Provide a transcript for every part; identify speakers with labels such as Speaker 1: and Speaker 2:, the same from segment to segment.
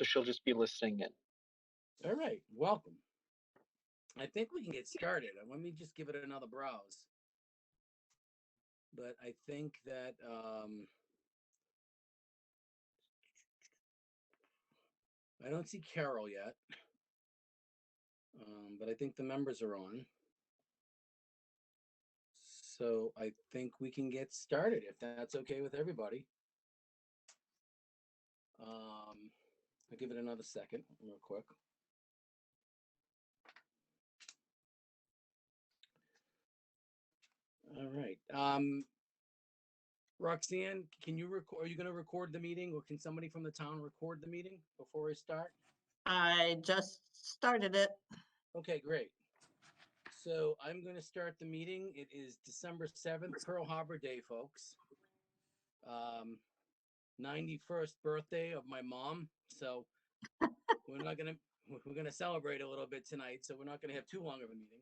Speaker 1: so she'll just be listening in.
Speaker 2: All right, welcome. I think we can get started. Let me just give it another browse. But I think that I don't see Carol yet. But I think the members are on. So I think we can get started if that's okay with everybody. I'll give it another second real quick. All right. Roxanne, can you record? Are you going to record the meeting, or can somebody from the town record the meeting before I start?
Speaker 3: I just started it.
Speaker 2: Okay, great. So I'm going to start the meeting. It is December 7th, Pearl Harbor Day, folks. 91st birthday of my mom. So we're going to celebrate a little bit tonight. So we're not going to have too long of a meeting.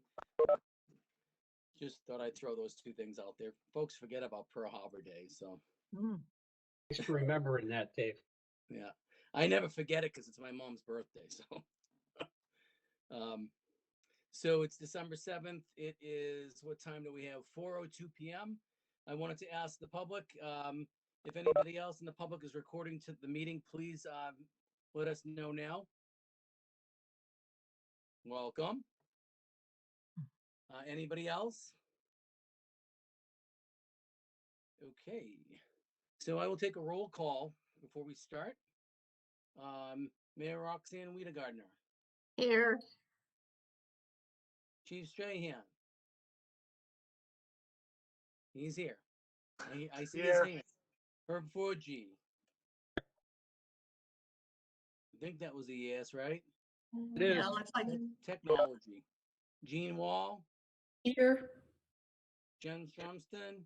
Speaker 2: Just thought I'd throw those two things out there. Folks forget about Pearl Harbor Day. So
Speaker 4: Thanks for remembering that, Dave.
Speaker 2: yeah, I never forget it because it's my mom's birthday. So, so it's December 7th. It is, what time do we have? 4:02 p.m. I wanted to ask the public, if anybody else in the public is recording to the meeting, please let us know now. Welcome. Anybody else? Okay. So I will take a roll call before we start. Mayor Roxanne Wiedegardner.
Speaker 3: Here.
Speaker 2: Chief Strahan. He's here. I see his hand. Herb Forgy. I think that was a yes, right?
Speaker 4: It is.
Speaker 3: Yeah, looks like it.
Speaker 2: Technology. Gene Wall.
Speaker 3: Here.
Speaker 2: Jen Stromston.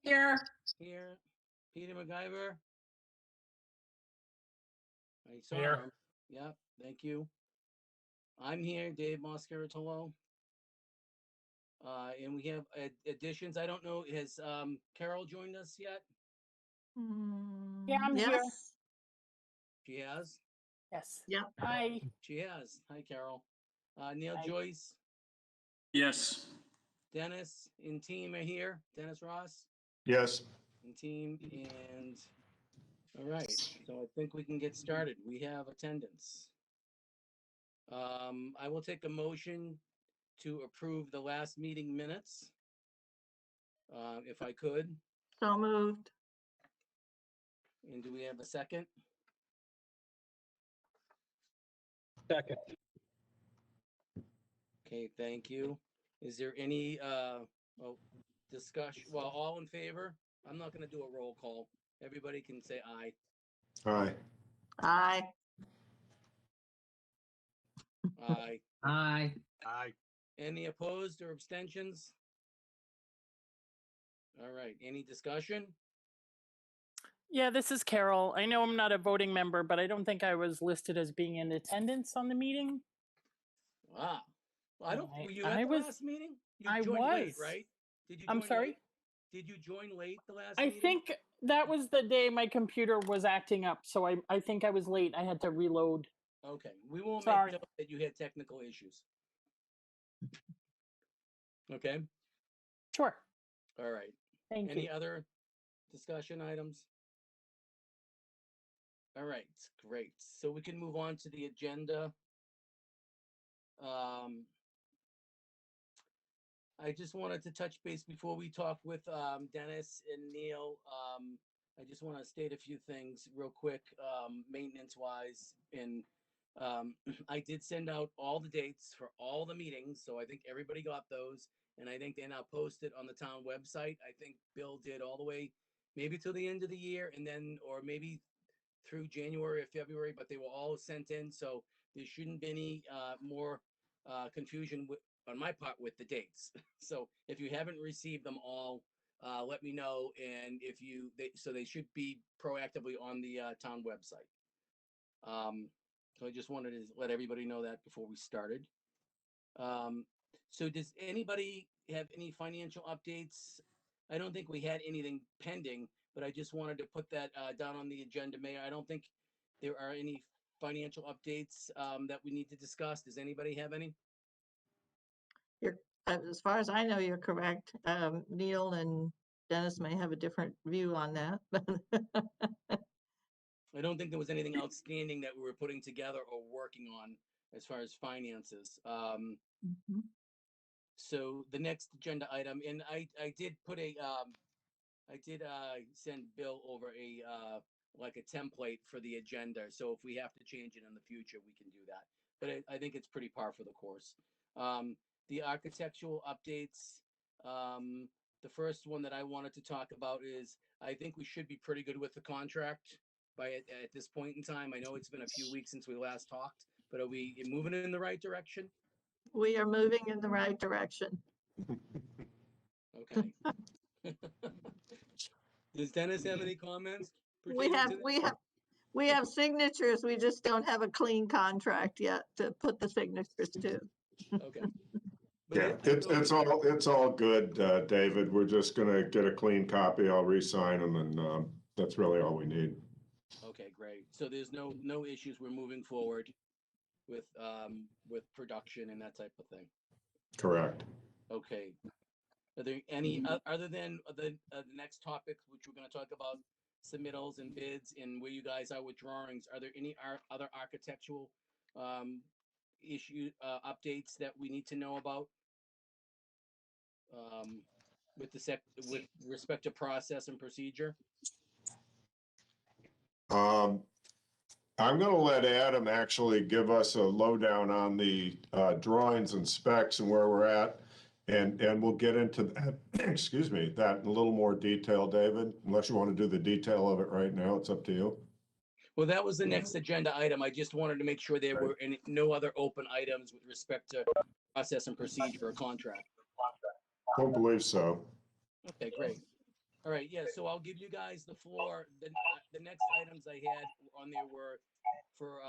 Speaker 3: Here.
Speaker 2: Here. Peter MacGyver. I saw
Speaker 4: Here.
Speaker 2: him. Yep, thank you. I'm here, Dave Moscaratolo. And we have additions. I don't know, has Carol joined us yet?
Speaker 5: Yeah, I'm here.
Speaker 3: Yes.
Speaker 2: She has?
Speaker 5: Yes.
Speaker 3: Yep.
Speaker 5: Hi.
Speaker 2: She has. Hi, Carol. Neil
Speaker 5: Hi.
Speaker 2: Joyce,
Speaker 6: Yes.
Speaker 2: Dennis and team are here. Dennis Ross
Speaker 6: Yes.
Speaker 2: and team. And all right, so I think we can get started. We have attendance. I will take a motion to approve the last meeting minutes, if I could.
Speaker 3: So moved.
Speaker 2: And do we have a second?
Speaker 4: Second.
Speaker 2: Okay, thank you. Is there any discussion? Well, all in favor? I'm not going to do a roll call. Everybody can say aye.
Speaker 6: Aye.
Speaker 3: Aye.
Speaker 2: Aye.
Speaker 4: Aye.
Speaker 6: Aye.
Speaker 2: Any opposed or abstentions? All right. Any discussion?
Speaker 5: Yeah, this is Carol. I know I'm not a voting member, but I don't think I was listed as being in attendance on the meeting.
Speaker 2: Ah, I don't. Were you
Speaker 5: I
Speaker 2: at the
Speaker 5: was-
Speaker 2: last meeting? You
Speaker 5: I
Speaker 2: joined late,
Speaker 5: was.
Speaker 2: right? Did you?
Speaker 5: I'm
Speaker 2: join
Speaker 5: sorry?
Speaker 2: late? Did you join late the last
Speaker 5: I
Speaker 2: meeting?
Speaker 5: think that was the day my computer was acting up, so I think I was late. I had to reload.
Speaker 2: Okay, we will
Speaker 5: Sorry.
Speaker 2: make note that you had technical issues. Okay.
Speaker 5: Sure.
Speaker 2: All right.
Speaker 5: Thank
Speaker 2: Any
Speaker 5: you.
Speaker 2: other discussion items? All right, great. So we can move on to the agenda. I just wanted to touch base before we talk with Dennis and Neil. I just want to state a few things real quick, maintenance wise. And I did send out all the dates for all the meetings. So I think everybody got those. And I think they're now posted on the town website. I think Bill did all the way maybe till the end of the year, and then, or maybe through January or February, but they were all sent in. So there shouldn't be any more confusion on my part with the dates. So if you haven't received them all, let me know. And if you, so they should be proactively on the town website. So I just wanted to let everybody know that before we started. So does anybody have any financial updates? I don't think we had anything pending, but I just wanted to put that down on the agenda, Mayor. I don't think there are any financial updates that we need to discuss. Does anybody have any?
Speaker 3: As far as I know, you're correct. Neil and Dennis may have a different view on that.
Speaker 2: I don't think there was anything outstanding that we were putting together or working on as far as finances.
Speaker 3: Mhm.
Speaker 2: So the next agenda item, and I did put I did send Bill over like a template for the agenda. So if we have to change it in the future, we can do that. But I think it's pretty par for the course. The architectural updates. The first one that I wanted to talk about is I think we should be pretty good with the contract at this point in time. I know it's been a few weeks since we last talked, but are we moving in the right direction?
Speaker 3: We are moving in the right direction.
Speaker 2: Okay. Does Dennis have any comments?
Speaker 3: We
Speaker 2: pertaining
Speaker 3: have,
Speaker 2: to this?
Speaker 3: we have signatures. We just don't have a clean contract yet to put the signatures to.
Speaker 2: Okay. But
Speaker 6: Yeah, it's all good, David. We're just gonna get a clean copy. I'll re-sign them and, that's really all we need.
Speaker 2: Okay, great. So there's no issues. We're moving forward with production and that type of thing.
Speaker 6: Correct.
Speaker 2: Okay. Are there any other than the next topic, which we're going to talk about submittals and bids and where you guys are with drawings? Are there any other architectural issue updates that we need to know about with with respect to process and procedure?
Speaker 6: I'm gonna let Adam actually give us a lowdown on the drawings and specs and where we're at. And we'll get into that, excuse me, that in a little more detail, David, unless you want to do the detail of it right now, it's up to you.
Speaker 2: Well, that was the next agenda item. I just wanted to make sure there were no other open items with respect to process and procedure or contract.
Speaker 6: Don't believe so.
Speaker 2: Okay, great. All right, yeah, so I'll give you guys the floor. The next items I had on there were for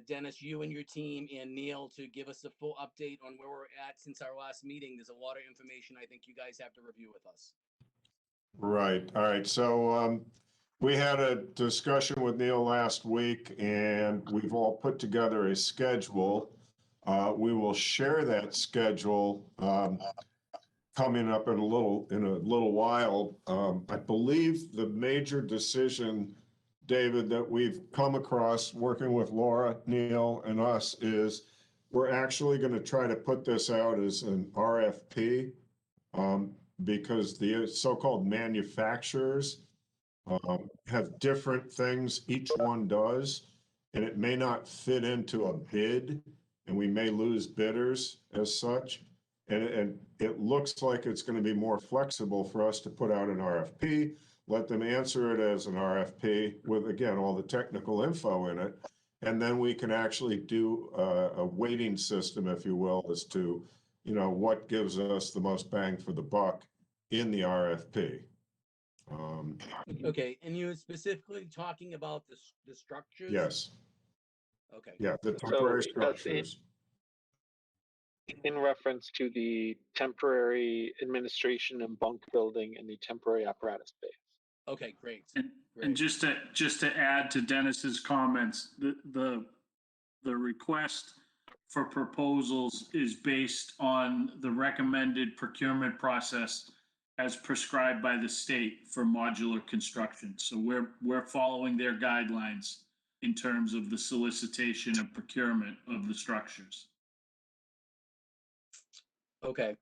Speaker 2: Dennis, you and your team, and Neil to give us a full update on where we're at since our last meeting. There's a lot of information I think you guys have to review with us.
Speaker 6: Right, all right, so we had a discussion with Neil last week and we've all put together a schedule. We will share that schedule coming up in a little while. I believe the major decision, David, that we've come across working with Laura, Neil, and us is we're actually going to try to put this out as an RFP because the so-called manufacturers have different things each one does, and it may not fit into a bid, and we may lose bidders as such. And it looks like it's going to be more flexible for us to put out an RFP, let them answer it as an RFP with, again, all the technical info in it. And then we can actually do a weighting system, if you will, as to, you know, what gives us the most bang for the buck in the RFP.
Speaker 2: Okay, and you're specifically talking about the structures?
Speaker 6: Yes.
Speaker 2: Okay.
Speaker 6: Yeah, the temporary
Speaker 4: So that's
Speaker 6: structures.
Speaker 4: in reference to the temporary administration and bunk building and the temporary apparatus space.
Speaker 2: Okay, great.
Speaker 6: Mm-hmm.
Speaker 2: Great.
Speaker 6: just to add to Dennis's comments, the request for proposals is based on the recommended procurement process as prescribed by the state for modular construction. So we're following their guidelines in terms of the solicitation and procurement of the structures.
Speaker 2: Okay.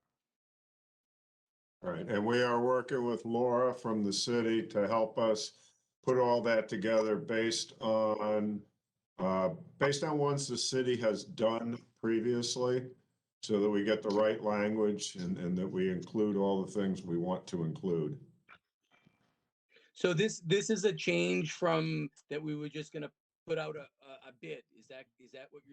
Speaker 6: All right, and we are working with Laura from the city to help us put all that together based on ones the city has done previously, so that we get the right language and that we include all the things we want to include.
Speaker 2: So this is a change from that we were just gonna put out a bid. Is that what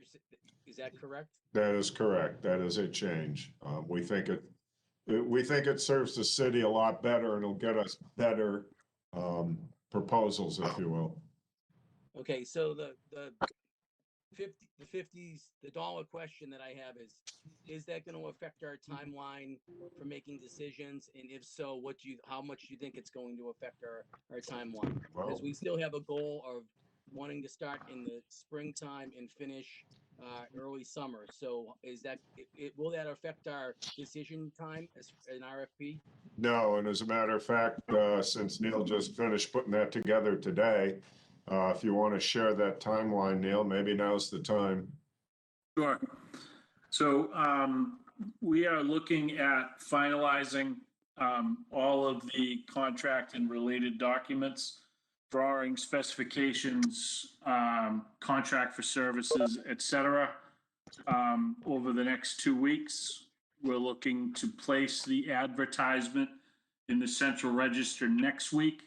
Speaker 2: is that correct?
Speaker 6: That is correct. That is a change. We think it serves the city a lot better and it'll get us better proposals, if you will.
Speaker 2: Okay, so the dollar question that I have is that going to affect our timeline for making decisions? And if so, how much do you think it's going to affect our timeline?
Speaker 6: Well,
Speaker 2: Because we still have a goal of wanting to start in the springtime and finish early summer. So will that affect our decision time as an RFP?
Speaker 6: no, and as a matter of fact, since Neil just finished putting that together today, if you want to share that timeline, Neil, maybe now's the time.
Speaker 1: Sure. So we are looking at finalizing all of the contract and related documents, drawing specifications, contract for services, et cetera, over the next 2 weeks. We're looking to place the advertisement in the Central Register next week.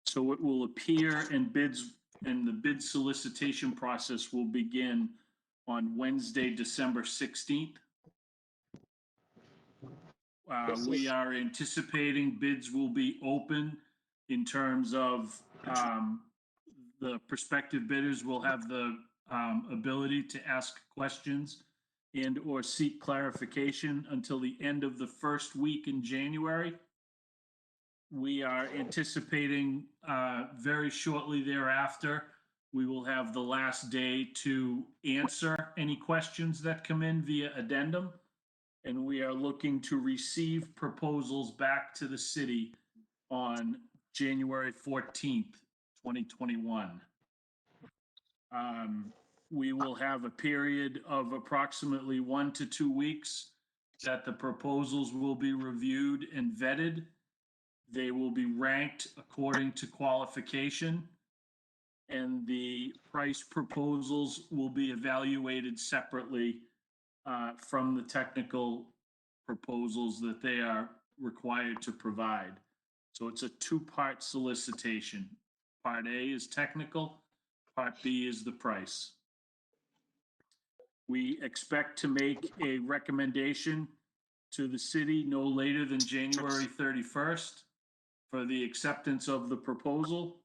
Speaker 1: So it will appear in bids, and the bid solicitation process will begin on Wednesday, December 16th. We are anticipating bids will be open in terms of the prospective bidders will have the ability to ask questions and or seek clarification until the end of the first week in January. We are anticipating very shortly thereafter, we will have the last day to answer any questions that come in via addendum. And we are looking to receive proposals back to the city on January 14th, 2021. We will have a period of approximately 1 to 2 weeks that the proposals will be reviewed and vetted. They will be ranked according to qualification, and the price proposals will be evaluated separately from the technical proposals that they are required to provide. So it's a two-part solicitation. Part A is technical, Part B is the price. We expect to make a recommendation to the city no later than January 31st for the acceptance of the proposal.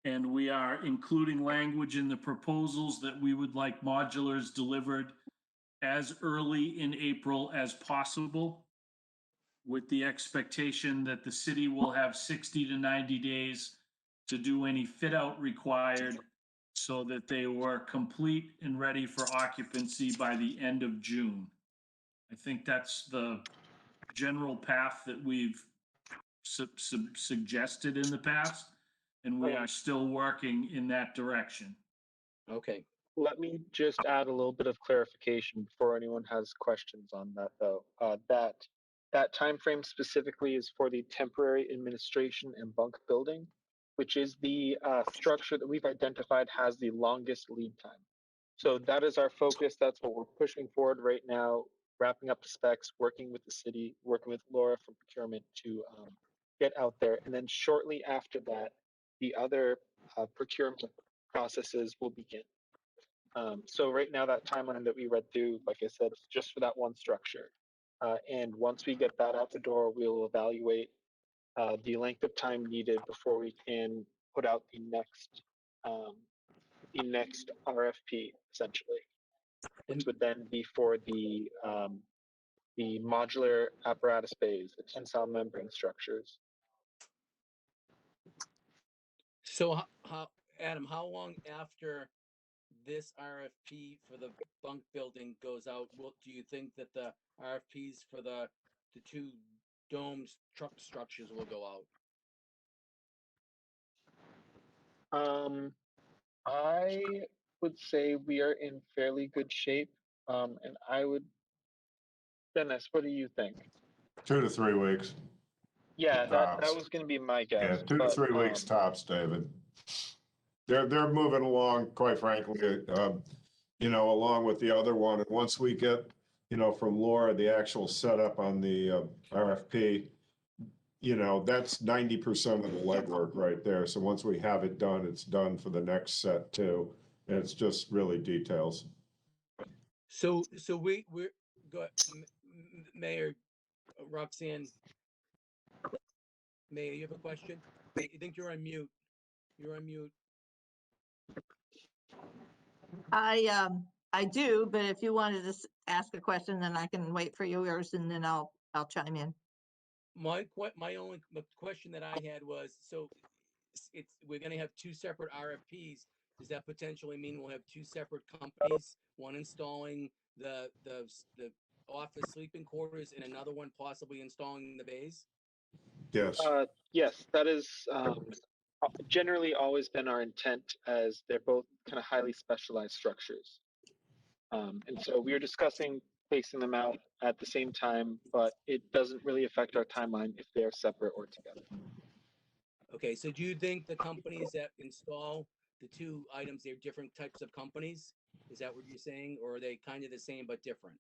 Speaker 1: And we are including language in the proposals that we would like modulars delivered as early in April as possible, with the expectation that the city will have 60 to 90 days to do any fit out required so that they were complete and ready for occupancy by the end of June. I think that's the general path that we've suggested in the past, and we are still working in that direction.
Speaker 2: Okay.
Speaker 4: Let me just add a little bit of clarification before anyone has questions on that, though. That time frame specifically is for the temporary administration and bunk building, which is the structure that we've identified has the longest lead time. So that is our focus. That's what we're pushing forward right now, wrapping up the specs, working with the city, working with Laura from procurement to get out there. And then shortly after that, the other procurement processes will begin. So right now, that timeline that we read through, like I said, is just for that one structure. And once we get that out the door, we'll evaluate the length of time needed before we can put out the next RFP, essentially, which would then be for the modular apparatus bays, the tensile membrane structures.
Speaker 2: So, Adam, how long after this RFP for the bunk building goes out, do you think that the RFPs for the two domes truck structures will go out?
Speaker 4: I would say we are in fairly good shape. And Dennis, what do you think?
Speaker 6: 2 to 3 weeks.
Speaker 4: Yeah, that
Speaker 6: Tops.
Speaker 4: was going to be my
Speaker 6: Yeah,
Speaker 4: guess.
Speaker 6: 2 to 3 weeks tops, David. They're moving along, quite frankly, along with the other one. And once we get, from Laura, the actual setup on the RFP, that's 90% of the legwork right there. So once we have it done, it's done for the next set too. And it's just really details.
Speaker 2: So we're go Mayor Roxanne. Mayor, you have a question? I think you're on mute. You're on mute.
Speaker 3: I do, but if you wanted to ask a question, then I can wait for yours and then I'll chime in.
Speaker 2: My only question that I had was, so we're gonna have two separate RFPs. Does that potentially mean we'll have two separate companies, one installing the office sleeping quarters and another one possibly installing the bays?
Speaker 6: Yes,
Speaker 4: Yes, that is generally always been our intent, as they're both kind of highly specialized structures. And so we are discussing placing them out at the same time, but it doesn't really affect our timeline if they're separate or together.
Speaker 2: Okay, so do you think the companies that install the two items, they're different types of companies? Is that what you're saying, or are they kind of the same but different?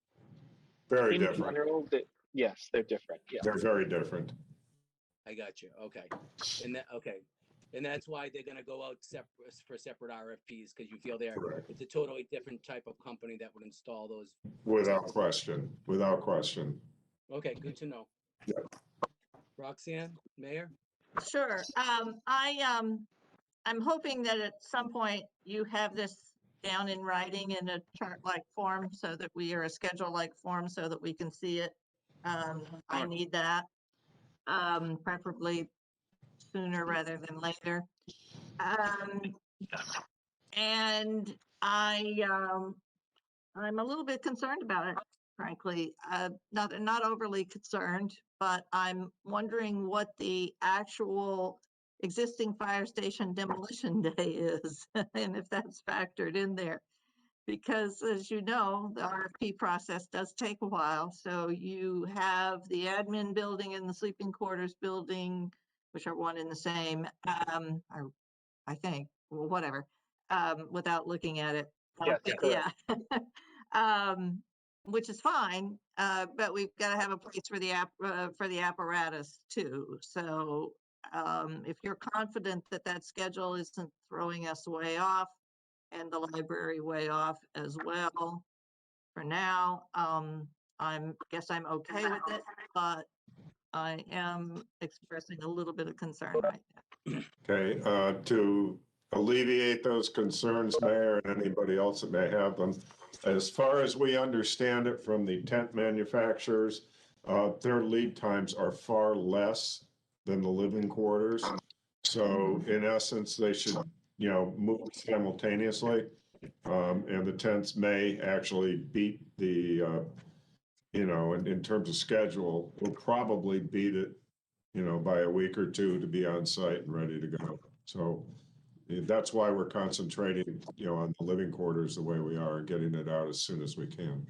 Speaker 6: very
Speaker 4: In
Speaker 6: different.
Speaker 4: general, yes, they're different. Yeah.
Speaker 6: They're very different.
Speaker 2: I got you. Okay, and that's why they're gonna go out for separate RFPs, because you feel
Speaker 6: Correct.
Speaker 2: it's a totally different type of company that would install those.
Speaker 6: Without question, without question.
Speaker 2: Okay, good to know.
Speaker 6: Yeah.
Speaker 2: Roxanne, Mayor?
Speaker 3: Sure. I'm hoping that at some point you have this down in writing in a chart-like form so that we are a schedule-like form so that we can see it. I
Speaker 1: Sure.
Speaker 3: need that, preferably sooner rather than later. And I'm a little bit concerned about it, frankly. Not overly concerned, but I'm wondering what the actual existing fire station demolition day is and if that's factored in there. Because as you know, the RFP process does take a while. So you have the admin building and the sleeping quarters building, which are one and the same, or I think, well, whatever, without looking at it.
Speaker 4: Yes,
Speaker 3: Yeah. Which is fine, but we've got to have a place for the apparatus too. So if you're confident that that schedule isn't throwing us way off and the library way off as well, for now, guess I'm okay with it, but I am expressing a little bit of concern right now.
Speaker 6: Okay, to alleviate those concerns, Mayor, and anybody else that may have them, as far as we understand it from the tent manufacturers, their lead times are far less than the living quarters. So in essence, they should, move simultaneously. And the tents may actually beat the, in terms of schedule, will probably beat it, by a week or two to be on site and ready to go. So that's why we're concentrating, on the living quarters the way we are, getting it out as soon as we can.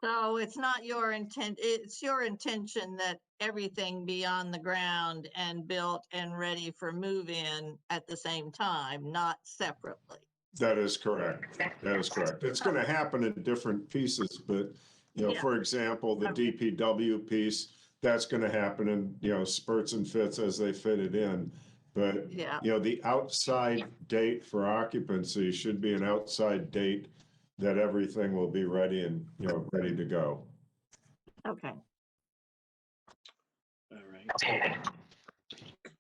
Speaker 3: So it's not your intent, it's your intention that everything be on the ground and built and ready for move-in at the same time, not separately.
Speaker 6: That is correct. That is correct. It's going to happen in different pieces, but,
Speaker 3: Yeah.
Speaker 6: for example, the DPW piece, that's going to happen in, spurts and fits as they fit it in. But,
Speaker 3: Yeah.
Speaker 6: The outside date for occupancy should be an outside date that everything will be ready and, ready to go.
Speaker 3: Okay.
Speaker 2: All right.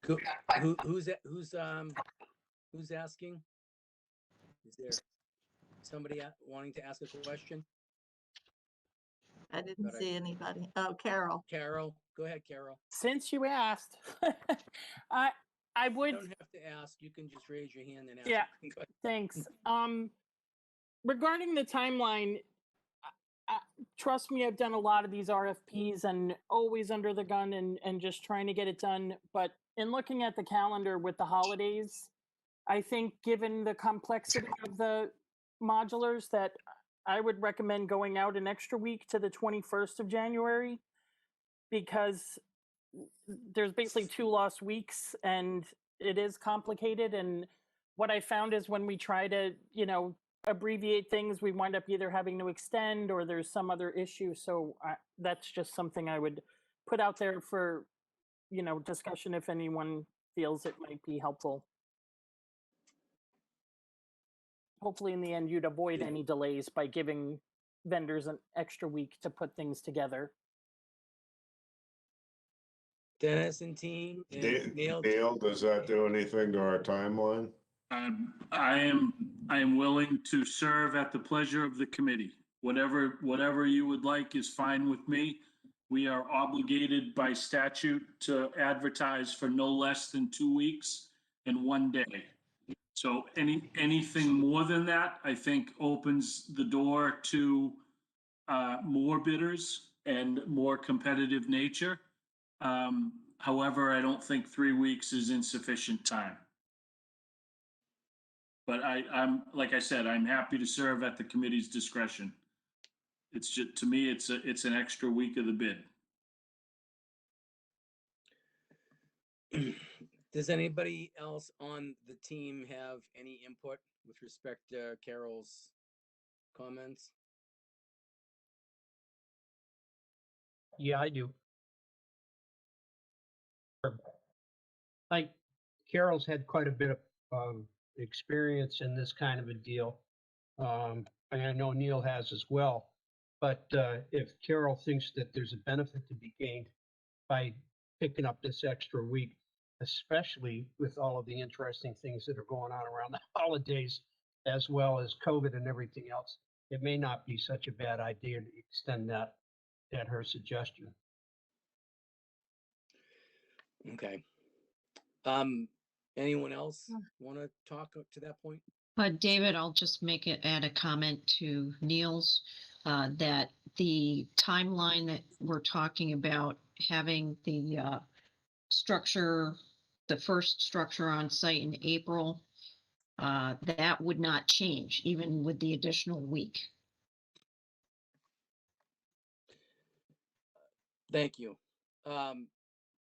Speaker 2: Who's asking? Is there somebody wanting to ask a question?
Speaker 3: I didn't
Speaker 2: But
Speaker 3: see anybody. Oh, Carol.
Speaker 2: Carol, go ahead, Carol.
Speaker 5: Since you asked, I
Speaker 2: You
Speaker 5: would,
Speaker 2: don't have to ask. You can just raise your hand and ask.
Speaker 5: Yeah.
Speaker 2: Go ahead.
Speaker 5: thanks. Regarding the timeline, trust me, I've done a lot of these RFPs and always under the gun and just trying to get it done. But in looking at the calendar with the holidays, I think given the complexity of the modulars, that I would recommend going out an extra week to the 21st of January, because there's basically 2 lost weeks and it is complicated. And what I found is when we try to, abbreviate things, we wind up either having to extend or there's some other issue. So that's just something I would put out there for, discussion if anyone feels it might be helpful. Hopefully in the end you'd avoid any delays by giving vendors an extra week to put things together.
Speaker 2: Dennis and team and Neil.
Speaker 6: Neil, does that do anything to our timeline?
Speaker 1: I am I am willing to serve at the pleasure of the committee. Whatever you would like is fine with me. We are obligated by statute to advertise for no less than 2 weeks and 1 day. So anything more than that, I think opens the door to more bidders and more competitive nature. However, I don't think 3 weeks is insufficient time. But I'm, like I said, I'm happy to serve at the committee's discretion. It's just, to me, it's an extra week of the bid.
Speaker 2: Does anybody else on the team have any input with respect to Carol's comments?
Speaker 7: Yeah, I do. Like Carol's had quite a bit of experience in this kind of a deal. And I know Neil has as well. But if Carol thinks that there's a benefit to be gained by picking up this extra week, especially with all of the interesting things that are going on around the holidays, as well as COVID and everything else, it may not be such a bad idea to extend that at her suggestion.
Speaker 2: Okay. Anyone else want to talk to that point?
Speaker 8: David, I'll just add a comment to Neil's, that the timeline that we're talking about having the structure, the first structure on site in April, that would not change even with the additional week.
Speaker 2: Thank you.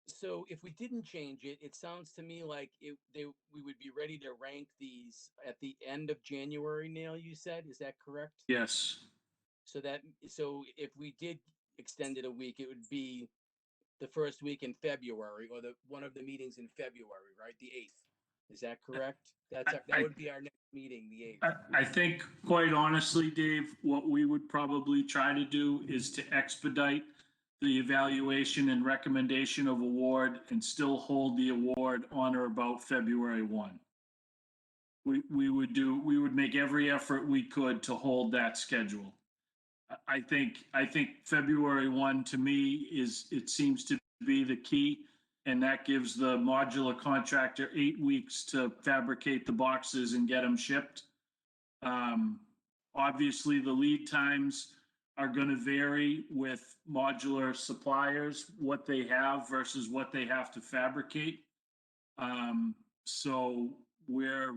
Speaker 2: So if we didn't change it, it sounds to me like we would be ready to rank these at the end of January, Neil, you said, is that correct?
Speaker 1: Yes,
Speaker 2: So if we did extend it a week, it would be the first week in February or one of the meetings in February, right? The 8th. Is that correct? That would be our next meeting, the 8th.
Speaker 1: I think, quite honestly, Dave, what we would probably try to do is to expedite the evaluation and recommendation of award and still hold the award on or about February 1. We would make every effort we could to hold that schedule. I think February 1 to me it seems to be the key, and that gives the modular contractor 8 weeks to fabricate the boxes and get them shipped. Obviously, the lead times are going to vary with modular suppliers, what they have versus what they have to fabricate. So we're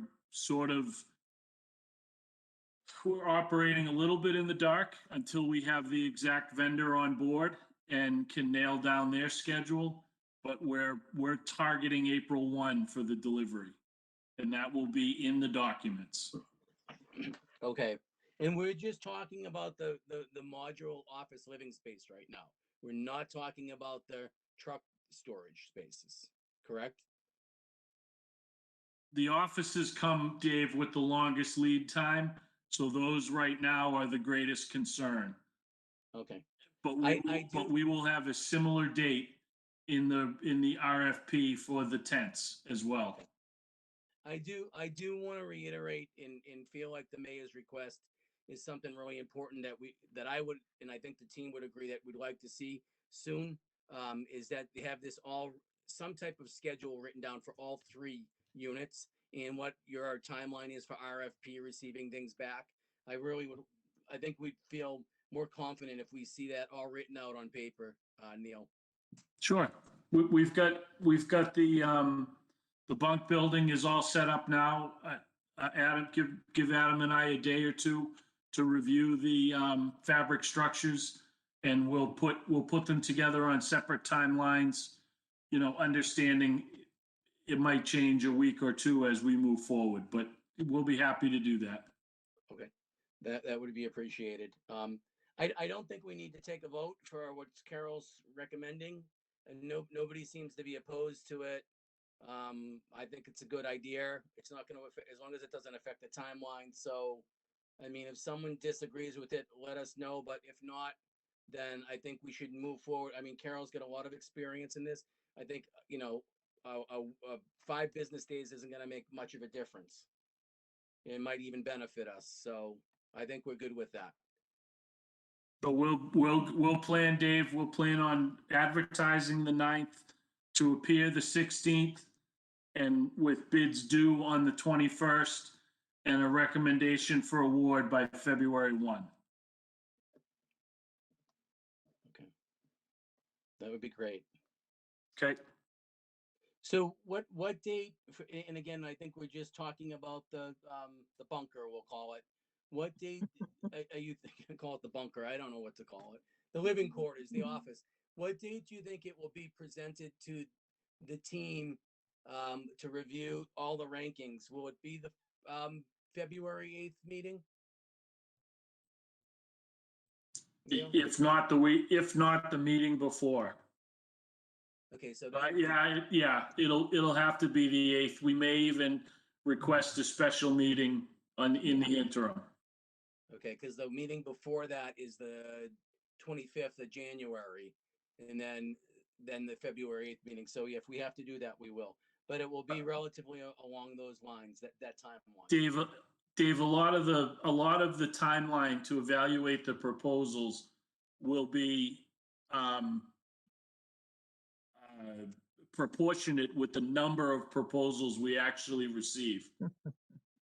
Speaker 1: operating a little bit in the dark until we have the exact vendor on board and can nail down their schedule. But we're targeting April 1 for the delivery, and that will be in the documents.
Speaker 2: Okay. And we're just talking about the modular office living space right now. We're not talking about the truck storage spaces, correct?
Speaker 1: The offices come, Dave, with the longest lead time. So those right now are the greatest concern.
Speaker 2: Okay.
Speaker 1: But
Speaker 2: I
Speaker 1: we will have a similar date in the RFP for the tents as well.
Speaker 2: I do want to reiterate and feel like the mayor's request is something really important that I would, and I think the team would agree that we'd like to see soon, is that they have some type of schedule written down for all 3 units and what your timeline is for RFP receiving things back. I think we'd feel more confident if we see that all written out on paper, Neil.
Speaker 1: Sure. We've got the bunk building is all set up now. Adam, give Adam and I a day or two to review the fabric structures, and we'll put them together on separate timelines, understanding it might change a week or 2 as we move forward, but we'll be happy to do that.
Speaker 2: Okay, that would be appreciated. I don't think we need to take a vote for what Carol's recommending, and nobody seems to be opposed to it. I think it's a good idea. It's not going to affect, as long as it doesn't affect the timeline. So, I mean, if someone disagrees with it, let us know. But if not, then I think we should move forward. I mean, Carol's got a lot of experience in this. I think, 5 business days isn't going to make much of a difference It might even benefit us. So I think we're good with that.
Speaker 1: So we'll plan, Dave, we'll plan on advertising the 9th to appear the 16th and with bids due on the 21st and a recommendation for award by February 1.
Speaker 2: Okay. That would be great.
Speaker 1: Okay,
Speaker 2: So what date, and again, I think we're just talking about the bunker, we'll call it. What date are you thinking, call it the bunker? I don't know what to call it. The living quarters, the office. What date do you think it will be presented to the team to review all the rankings? Will it be the February 8th meeting? Neil?
Speaker 1: if not the meeting before.
Speaker 2: Okay, so that,
Speaker 1: Yeah, it'll have to be the 8th. We may even request a special meeting in the interim.
Speaker 2: okay, because the meeting before that is the 25th of January, and then the February 8th meeting. So if we have to do that, we will. But it will be relatively along those lines, that timeline.
Speaker 1: Dave, a lot of the timeline to evaluate the proposals will be proportionate with the number of proposals we actually receive.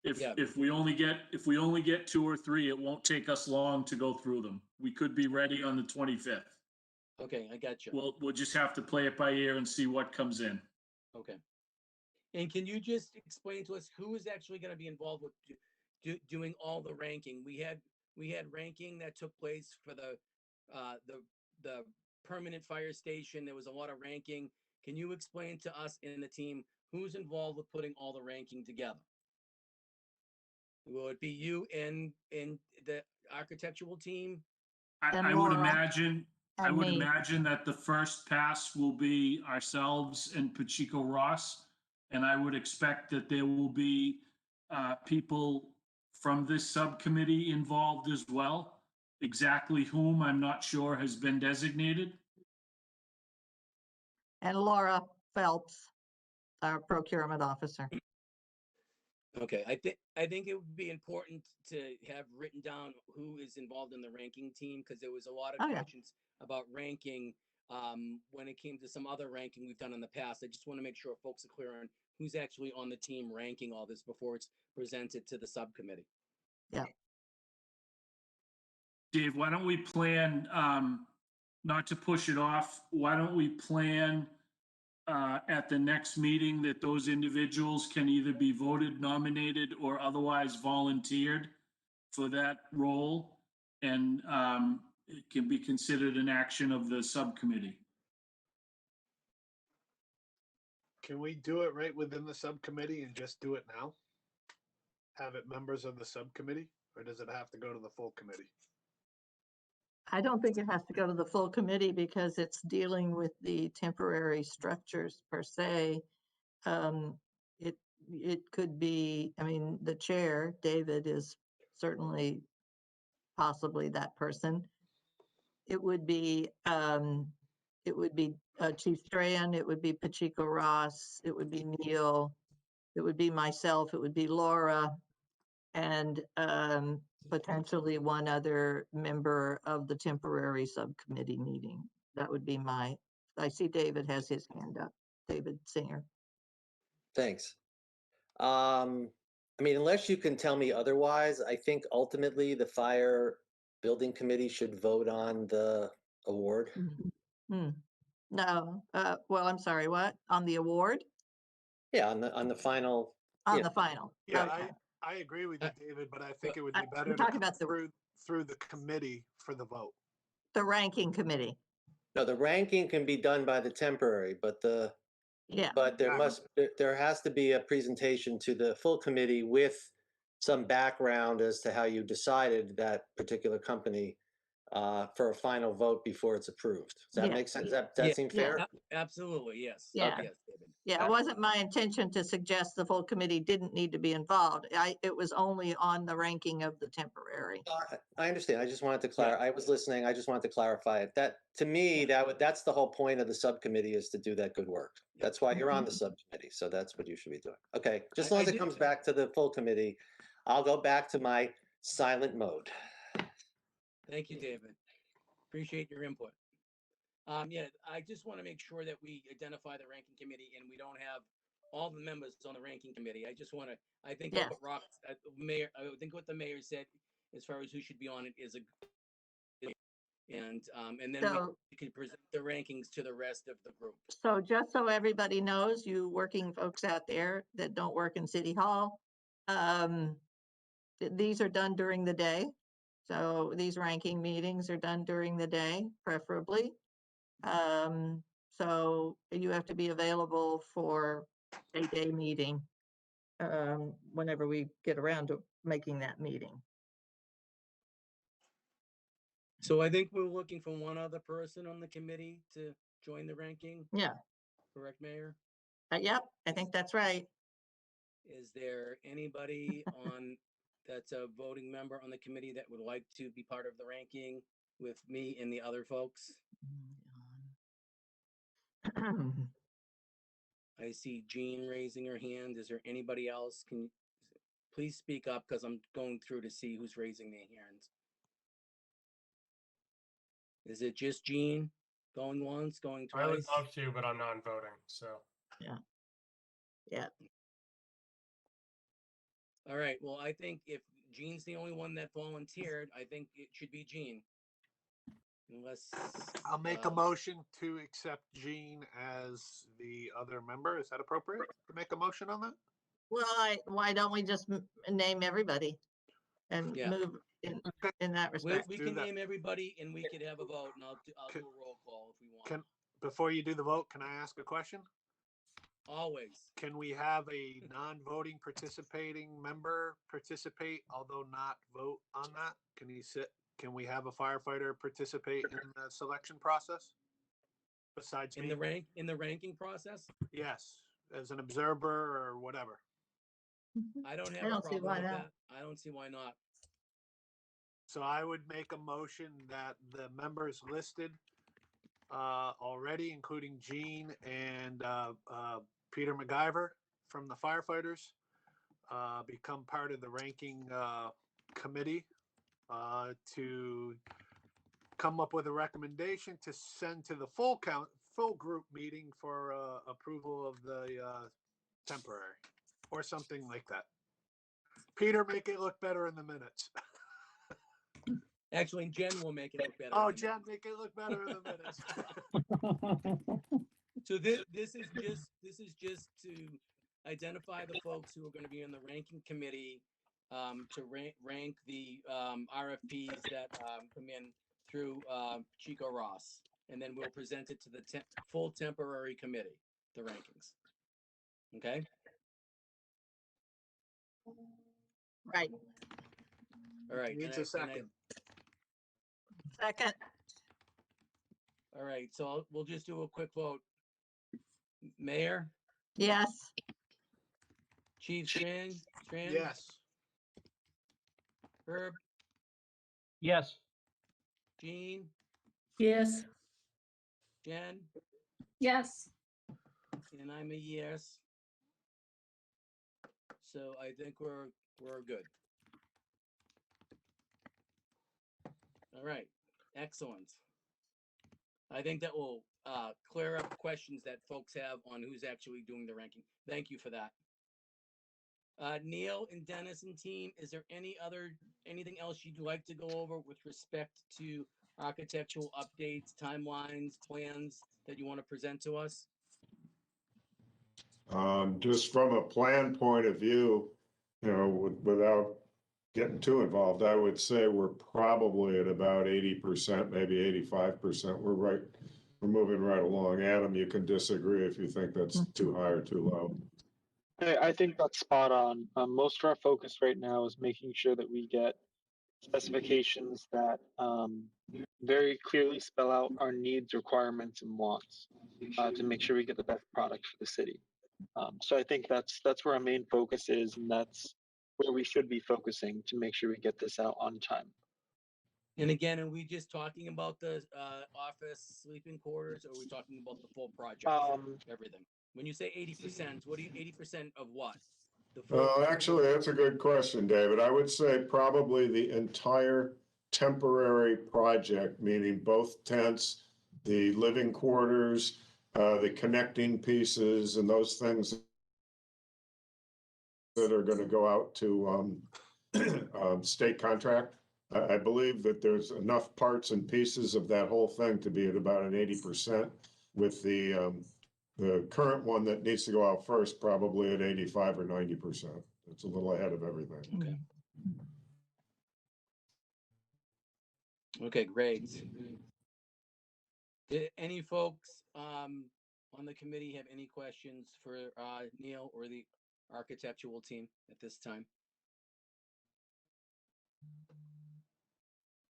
Speaker 2: Yeah.
Speaker 1: If we only get 2 or 3, it won't take us long to go through them. We could be ready on the 25th.
Speaker 2: Okay, I got you.
Speaker 1: We'll just have to play it by ear and see what comes in.
Speaker 2: Okay. And can you just explain to us who is actually going to be involved with doing all the ranking? We had ranking that took place for the permanent fire station. There was a lot of ranking. Can you explain to us and the team who's involved with putting all the ranking together? Will it be you and the architectural team?
Speaker 3: And
Speaker 1: I would
Speaker 3: Laura
Speaker 1: imagine
Speaker 3: and me.
Speaker 1: that the first pass will be ourselves and Pacheco Ross. And I would expect that there will be people from this subcommittee involved as well. Exactly whom, I'm not sure, has been designated.
Speaker 3: And Laura Phelps, our procurement officer.
Speaker 2: Okay, I think it would be important to have written down who is involved in the ranking team, because there was a lot of
Speaker 3: Oh, yeah.
Speaker 2: questions about ranking when it came to some other ranking we've done in the past. I just want to make sure folks are clear on who's actually on the team ranking all this before it's presented to the subcommittee.
Speaker 1: Dave, why don't we plan, not to push it off, why don't we plan at the next meeting that those individuals can either be voted, nominated, or otherwise volunteered for that role? And it can be considered an action of the subcommittee.
Speaker 9: Can we do it right within the subcommittee and just do it now? Have it members of the subcommittee, or does it have to go to the full committee?
Speaker 3: I don't think it has to go to the full committee because it's dealing with the temporary structures per se. It could be, I mean, the chair, David, is certainly possibly that person. It would be Chief Strahan, it would be Pacheco Ross, it would be Neil, it would be myself, it would be Laura, and potentially one other member of the temporary subcommittee meeting. That would be I see David has his hand up. David Singer.
Speaker 10: Thanks. I mean, unless you can tell me otherwise, I think ultimately the fire building committee should vote on the award.
Speaker 3: No, well, I'm sorry, what? On the award?
Speaker 10: Yeah, on the final.
Speaker 3: On
Speaker 10: Yeah.
Speaker 3: the final?
Speaker 9: Yeah,
Speaker 3: Okay.
Speaker 9: I agree with you, David, but I think it would
Speaker 3: I-
Speaker 9: be
Speaker 3: I'm
Speaker 9: better to
Speaker 3: talking
Speaker 9: come
Speaker 3: about the-
Speaker 9: through the committee for the vote.
Speaker 3: The ranking committee.
Speaker 10: No, the ranking can be done by the temporary, but
Speaker 3: Yeah,
Speaker 10: there has to be a presentation to the full committee with some background as to how you decided that particular company for a final vote before it's approved. Does that
Speaker 3: Yeah.
Speaker 10: make sense?
Speaker 2: Yeah.
Speaker 10: That seem fair?
Speaker 2: Absolutely, yes.
Speaker 3: Yeah.
Speaker 2: Yes, David.
Speaker 3: yeah, it wasn't my intention to suggest the full committee didn't need to be involved. It was only on the ranking of the temporary.
Speaker 10: I understand. I just wanted to clarify. I was listening. I just wanted to clarify it. That, to me, that's the whole point of the subcommittee, is to do that good work. That's why you're on the subcommittee. So that's what you should be doing. Okay, just as long as it comes back to the full committee. I'll go back to my silent mode.
Speaker 2: Thank you, David. Appreciate your input. Yeah, I just want to make sure that we identify the ranking committee and we don't have all the members on the ranking committee. I just want to, I think
Speaker 3: Yes.
Speaker 2: what Mayor, I think what the mayor said as far as who should be on it is and then
Speaker 3: So,
Speaker 2: we can present the rankings to the rest of the group.
Speaker 3: so just so everybody knows, you working folks out there that don't work in City Hall, these are done during the day. So these ranking meetings are done during the day, preferably. So you have to be available for a day meeting, whenever we get around to making that meeting.
Speaker 2: So I think we're looking for one other person on the committee to join the ranking,
Speaker 3: Yeah,
Speaker 2: correct, Mayor?
Speaker 3: yep, I think that's right.
Speaker 2: Is there anybody on, that's a voting member on the committee that would like to be part of the ranking with me and the other folks? I see Jean raising her hand. Is there anybody else? Can you please speak up because I'm going through to see who's raising their hands. Is it just Jean going once, going twice?
Speaker 11: I would love to, but I'm non-voting, so.
Speaker 3: Yeah,
Speaker 2: All right, well, I think if Jean's the only one that volunteered, I think it should be Jean. Unless.
Speaker 9: I'll make a motion to accept Jean as the other member. Is that appropriate to make a motion on that?
Speaker 3: well, why don't we just name everybody and
Speaker 2: Yeah.
Speaker 3: move in that respect?
Speaker 2: We
Speaker 9: do
Speaker 2: can
Speaker 9: that.
Speaker 2: name everybody and we could have a vote and I'll do a roll call if we want.
Speaker 9: Before you do the vote, can I ask a question?
Speaker 2: Always.
Speaker 9: Can we have a non-voting participating member participate, although not vote on that? Can we have a firefighter participate in the selection process? Besides
Speaker 2: In
Speaker 9: me?
Speaker 2: the ranking process?
Speaker 9: Yes, as an observer or whatever.
Speaker 2: I don't
Speaker 3: I
Speaker 2: have a
Speaker 3: don't see
Speaker 2: problem
Speaker 3: why
Speaker 2: with
Speaker 3: not.
Speaker 2: that. I don't see why not.
Speaker 9: So I would make a motion that the members listed already, including Jean and Peter MacGyver from the firefighters, become part of the ranking committee to come up with a recommendation to send to the full group meeting for approval of the temporary or something like that. Peter, make it look better in the minutes.
Speaker 2: Actually, Jen will make it look better.
Speaker 9: Oh,
Speaker 2: than
Speaker 9: Jen,
Speaker 2: that.
Speaker 9: make it look better in the minutes.
Speaker 2: So this is just to identify the folks who are going to be in the ranking committee to rank the RFPs that come in through Chico Ross, and then we'll present it to the full temporary committee, the rankings. Okay.
Speaker 3: Right,
Speaker 2: All right.
Speaker 9: Needs a second.
Speaker 3: second,
Speaker 2: All right. So we'll just do a quick vote. Mayor,
Speaker 3: yes,
Speaker 2: Chief Strand,
Speaker 9: Yes.
Speaker 2: Herb,
Speaker 7: Yes.
Speaker 2: Jean,
Speaker 5: Yes.
Speaker 2: Jen,
Speaker 5: Yes.
Speaker 2: and I'm a yes. So I think we're good. All right, excellent. I think that will clear up questions that folks have on who's actually doing the ranking. Thank you for that. Neil and Dennis and team, is there anything else you'd like to go over with respect to architectural updates, timelines, plans that you want to present to us?
Speaker 6: Just from a plan point of view, without getting too involved, I would say we're probably at about 80%, maybe 85%. We're moving right along. Adam, you can disagree if you think that's too high or too low.
Speaker 4: I think that's spot on. Most of our focus right now is making sure that we get specifications that very clearly spell out our needs, requirements, and wants to make sure we get the best product for the city. So I think that's where our main focus is, and that's where we should be focusing to make sure we get this out on time.
Speaker 2: And again, are we just talking about the office sleeping quarters, or are we talking about the full project? Everything. When you say 80%, what do you 80% of what? the full.
Speaker 6: Actually, that's a good question, David. I would say probably the entire temporary project, meaning both tents, the living quarters, the connecting pieces and those things that are going to go out to state contract. I believe that there's enough parts and pieces of that whole thing to be at about an 80%, with the current one that needs to go out first probably at 85 or 90%. It's a little ahead of everything.
Speaker 2: Okay. Okay, great. Did any folks on the committee have any questions for Neil or the architectural team at this time?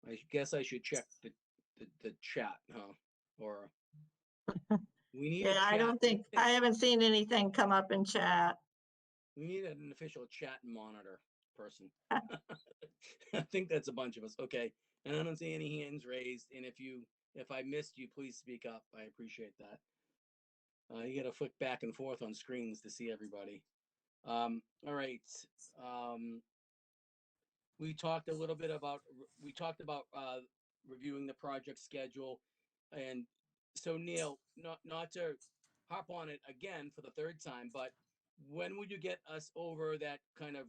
Speaker 2: I guess I should check the chat, huh? Or we need a
Speaker 3: Yeah, I
Speaker 2: chat.
Speaker 3: don't think, I haven't seen anything come up in chat.
Speaker 2: We need an official chat monitor person. I think that's a bunch of us. Okay. And I don't see any hands raised. And if I missed you, please speak up. I appreciate that. You got to flick back and forth on screens to see everybody. All right. We talked a little bit about, reviewing the project schedule. And so Neil, not to hop on it again for the third time, but when would you get us over that kind of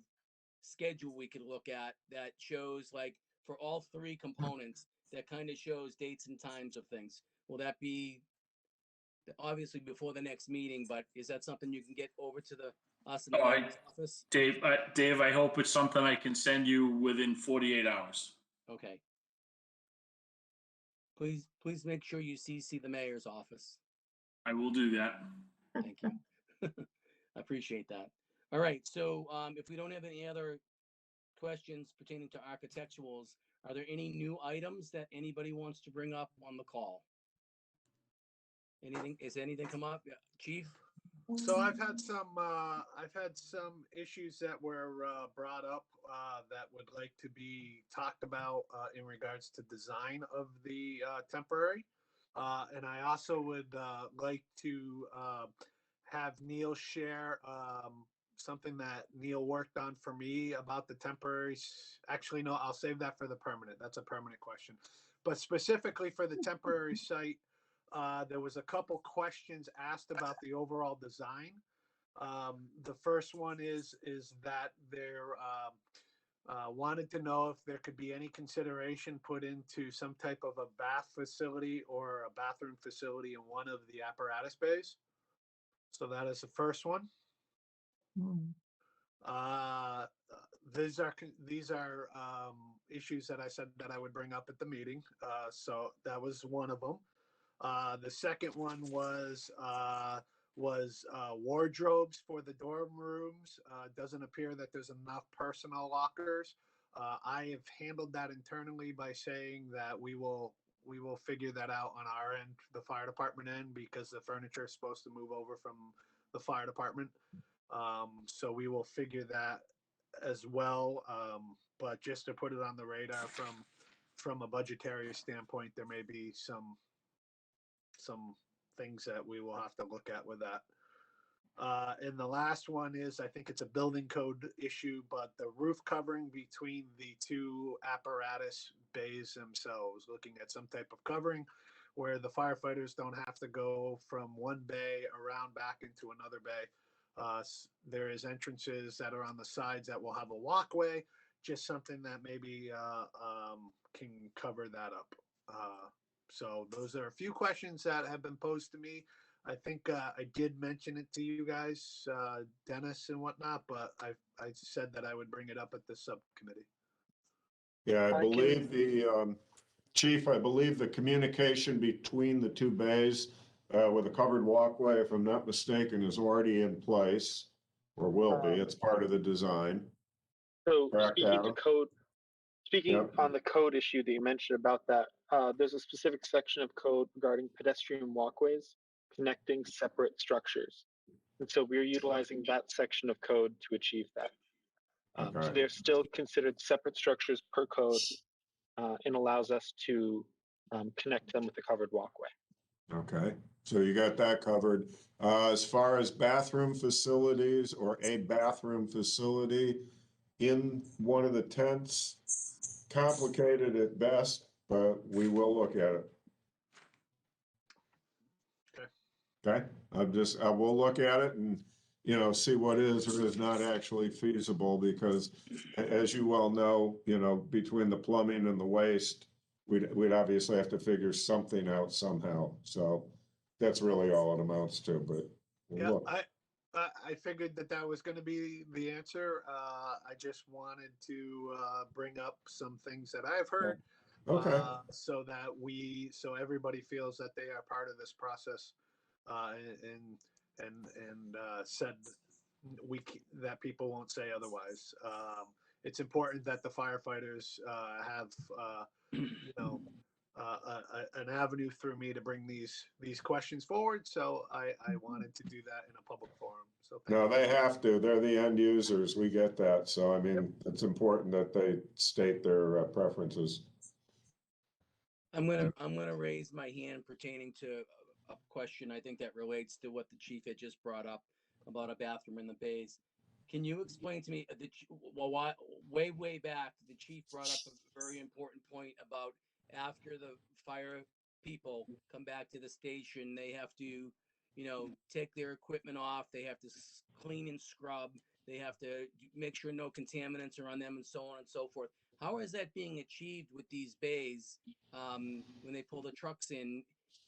Speaker 2: schedule we could look at that shows, like, for all three components, that kind of shows dates and times of things? Will that be obviously before the next meeting, but is that something you can get over to us in the mayor's office?
Speaker 1: Dave, I hope it's something I can send you within 48 hours.
Speaker 2: Okay. Please make sure you CC the mayor's office.
Speaker 1: I will do that.
Speaker 2: Thank you. I appreciate that. All right. So if we don't have any other questions pertaining to architecturals, are there any new items that anybody wants to bring up on the call? Is anything come up? Yeah. Chief?
Speaker 9: So I've had some issues that were brought up that would like to be talked about in regards to design of the temporary. And I also would like to have Neil share something that Neil worked on for me about the temporaries. Actually, no, I'll save that for the permanent. That's a permanent question. But specifically for the temporary site, there was a couple questions asked about the overall design. The first one is that they're wanted to know if there could be any consideration put into some type of a bath facility or a bathroom facility in one of the apparatus bays. So that is the first one. These are issues that I said that I would bring up at the meeting. So that was one of them. The second one was wardrobes for the dorm rooms. Doesn't appear that there's enough personal lockers. I have handled that internally by saying that we will figure that out on our end, the fire department end, because the furniture is supposed to move over from the fire department. So we will figure that as well. But just to put it on the radar from a budgetary standpoint, there may be some things that we will have to look at with that. And the last one is, I think it's a building code issue, but the roof covering between the two apparatus bays themselves, looking at some type of covering where the firefighters don't have to go from one bay around back into another bay. There is entrances that are on the sides that will have a walkway, just something that maybe can cover that up. So those are a few questions that have been posed to me. I think I did mention it to you guys, Dennis and whatnot, but I said that I would bring it up at the subcommittee.
Speaker 6: Yeah, I believe the chief, I believe the communication between the two bays with a covered walkway, if I'm not mistaken, is already in place, or will be. It's part of the design.
Speaker 4: So
Speaker 6: Correct,
Speaker 4: speaking
Speaker 6: Adam?
Speaker 4: to code, speaking
Speaker 6: Yep.
Speaker 4: on the code issue that you mentioned about that, there's a specific section of code regarding pedestrian walkways connecting separate structures. And so we're utilizing that section of code to achieve that. So
Speaker 6: Okay.
Speaker 4: they're still considered separate structures per code and allows us to connect them with the covered walkway.
Speaker 6: Okay, so you got that covered. As far as bathroom facilities or a bathroom facility in one of the tents, complicated at best, but we will look at it. Okay, I will look at it and, you know, see what is or is not actually feasible, because as you well know, you know, between the plumbing and the waste, we'd obviously have to figure something out somehow. So that's really all it amounts to, but we'll
Speaker 9: Yeah,
Speaker 6: look.
Speaker 9: I figured that that was going to be the answer. I just wanted to bring up some things that I've heard,
Speaker 6: Okay,
Speaker 9: so that so everybody feels that they are part of this process, and said that people won't say otherwise. It's important that the firefighters have you know an avenue through me to bring these questions forward. So I wanted to do that in a public forum. So thank
Speaker 6: no,
Speaker 9: you.
Speaker 6: they have to. They're the end users. We get that. So I mean, it's important that they state their preferences.
Speaker 2: I'm gonna raise my hand pertaining to a question I think that relates to what the chief had just brought up about a bathroom in the bays. Can you explain to me why way back the chief brought up a very important point about after the fire people come back to the station, they have to, you know, take their equipment off, they have to clean and scrub, they have to make sure no contaminants are on them, and so on and so forth. How is that being achieved with these bays when they pull the trucks in,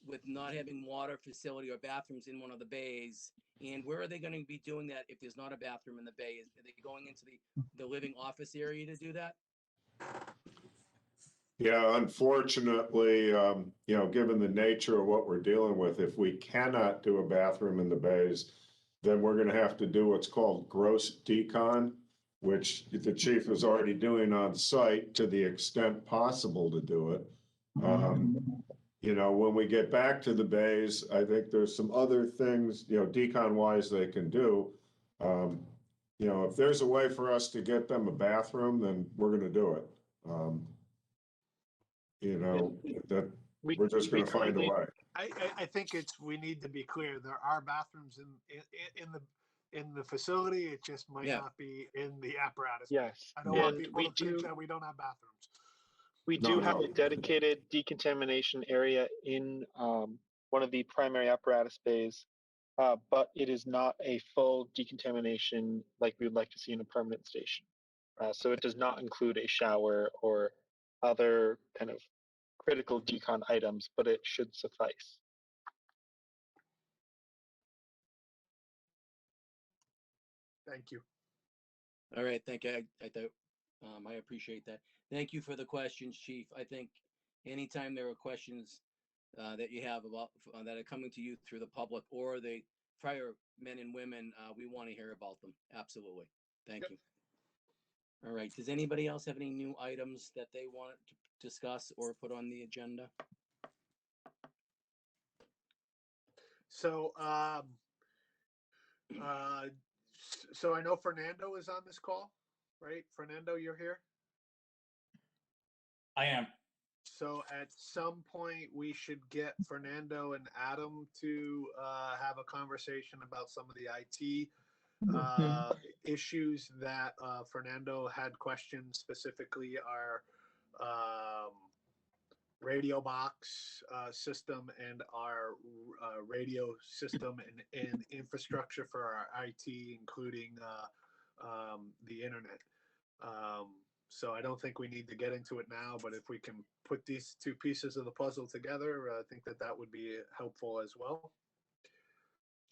Speaker 2: with not having water facility or bathrooms in one of the bays? And where are they going to be doing that if there's not a bathroom in the bay? Are they going into the living office area to do that?
Speaker 6: Yeah, unfortunately, you know, given the nature of what we're dealing with, if we cannot do a bathroom in the bays, then we're gonna have to do what's called gross decon, which the chief is already doing on site to the extent possible to do it. You know, when we get back to the bays, I think there's some other things, you know, decon wise they can do. You know, if there's a way for us to get them a bathroom, then we're gonna do it. You know, that we're just gonna find a way.
Speaker 9: I think we need to be clear. There are bathrooms in the facility. It just might
Speaker 2: Yeah.
Speaker 9: not be in the apparatus.
Speaker 4: Yes,
Speaker 9: I don't want
Speaker 4: and
Speaker 9: people to think that we don't have bathrooms.
Speaker 4: we
Speaker 6: No,
Speaker 4: do have
Speaker 6: no.
Speaker 4: a dedicated decontamination area in one of the primary apparatus bays, but it is not a full decontamination like we would like to see in a permanent station. So it does not include a shower or other kind of critical decon items, but it should suffice.
Speaker 9: Thank you.
Speaker 2: All right, thank you. I appreciate that. Thank you for the questions, Chief. I think anytime there are questions that you have about that are coming to you through the public or the firemen and women, we want to hear about them. Absolutely. Thank you. All right. Does anybody else have any new items that they want to discuss or put on the agenda?
Speaker 9: So, so I know Fernando is on this call, right? Fernando, you're here?
Speaker 12: I am.
Speaker 9: So at some point, we should get Fernando and Adam to have a conversation about some of the IT issues that Fernando had questions, specifically our radio box system and our radio system and infrastructure for our IT, including the internet. So I don't think we need to get into it now, but if we can put these two pieces of the puzzle together, I think that would be helpful as well.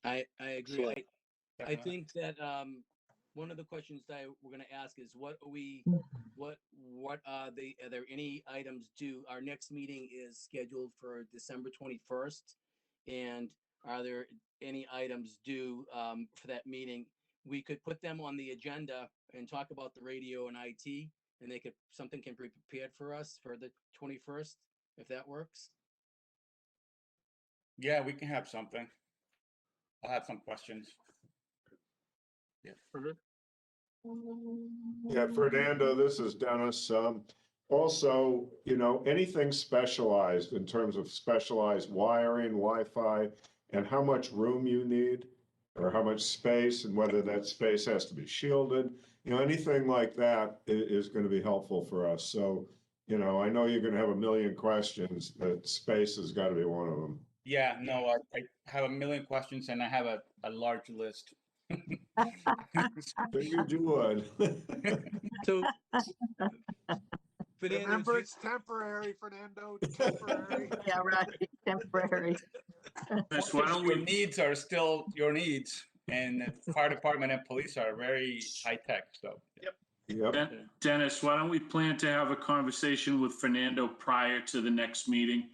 Speaker 2: I agree.
Speaker 4: Excellent.
Speaker 2: I think that one of the questions that we're going to ask is what are there any items due? Our next meeting is scheduled for December 21st. And are there any items due for that meeting? We could put them on the agenda and talk about the radio and IT, and something can be prepared for us for the 21st, if that works.
Speaker 12: Yeah, we can have something. I'll have some questions. Yeah.
Speaker 6: Yeah, Fernando, this is Dennis. Also, you know, anything specialized in terms of specialized wiring, Wi-Fi, and how much room you need, or how much space, and whether that space has to be shielded, you know, anything like that is going to be helpful for us. So, you know, I know you're going to have a million questions, but space has got to be one of them.
Speaker 12: Yeah, no, I have a million questions and I have a large list.
Speaker 6: Figured you would.
Speaker 2: So, Fernando,
Speaker 9: Remember, it's temporary, Fernando, temporary.
Speaker 3: Yeah, right, temporary.
Speaker 1: Dennis, why don't
Speaker 12: Your
Speaker 1: we,
Speaker 12: needs are still your needs, and the fire department and police are very high tech. So
Speaker 6: Yep,
Speaker 1: Dennis, why don't we plan to have a conversation with Fernando prior to the next meeting?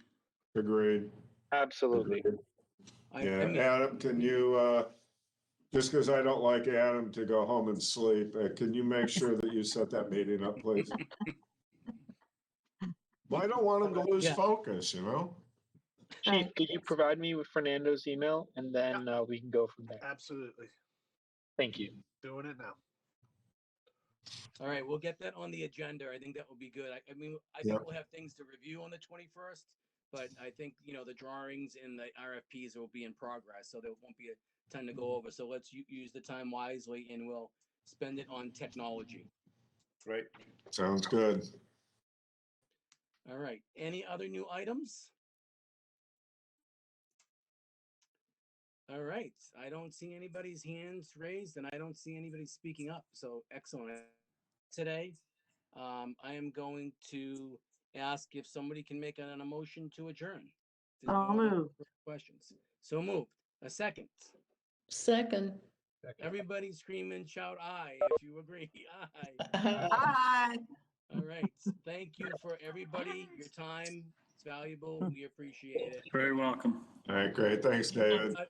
Speaker 6: agreed.
Speaker 4: Absolutely.
Speaker 6: Agreed.
Speaker 2: I
Speaker 6: Yeah,
Speaker 2: mean,
Speaker 6: Adam, can you, just because I don't like Adam to go home and sleep, can you make sure that you set that meeting up, please? Well, I don't want him to lose
Speaker 2: Yeah.
Speaker 6: focus, you know?
Speaker 4: Chief, could you provide me with Fernando's email and then we can go from there?
Speaker 9: Absolutely.
Speaker 4: Thank you.
Speaker 9: Doing it now.
Speaker 2: all right, we'll get that on the agenda. I think that will be good. I mean, I
Speaker 6: Yeah.
Speaker 2: think we'll have things to review on the 21st, but I think, you know, the drawings and the RFPs will be in progress, so there won't be a ton to go over. So let's use the time wisely and we'll spend it on technology.
Speaker 12: great.
Speaker 6: Sounds good.
Speaker 2: All right, any other new items? All right, I don't see anybody's hands raised and I don't see anybody speaking up, so excellent. Today, I am going to ask if somebody can make a motion to adjourn. There's
Speaker 3: So
Speaker 2: no
Speaker 3: moved.
Speaker 2: questions. So moved. A second.
Speaker 13: Second.
Speaker 2: Everybody scream and shout aye if you agree. Aye.
Speaker 3: Bye.
Speaker 2: All right. Thank you for everybody. Your time. It's valuable. We appreciate it.
Speaker 1: Very welcome.
Speaker 6: All right, great. Thanks, David.
Speaker 3: Bye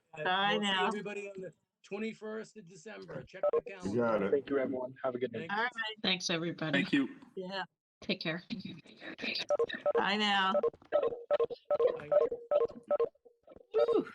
Speaker 2: We'll see
Speaker 3: now.
Speaker 2: everybody on the 21st of December. Check the
Speaker 6: You
Speaker 2: calendar.
Speaker 6: got it.
Speaker 4: Thank you, everyone. Have a good night.
Speaker 2: Thank
Speaker 3: All
Speaker 2: you.
Speaker 3: right,
Speaker 8: Thanks, everybody.
Speaker 1: Thank you.
Speaker 3: yeah,
Speaker 8: Take care.
Speaker 3: bye now.
Speaker 2: Bye.
Speaker 3: Whew.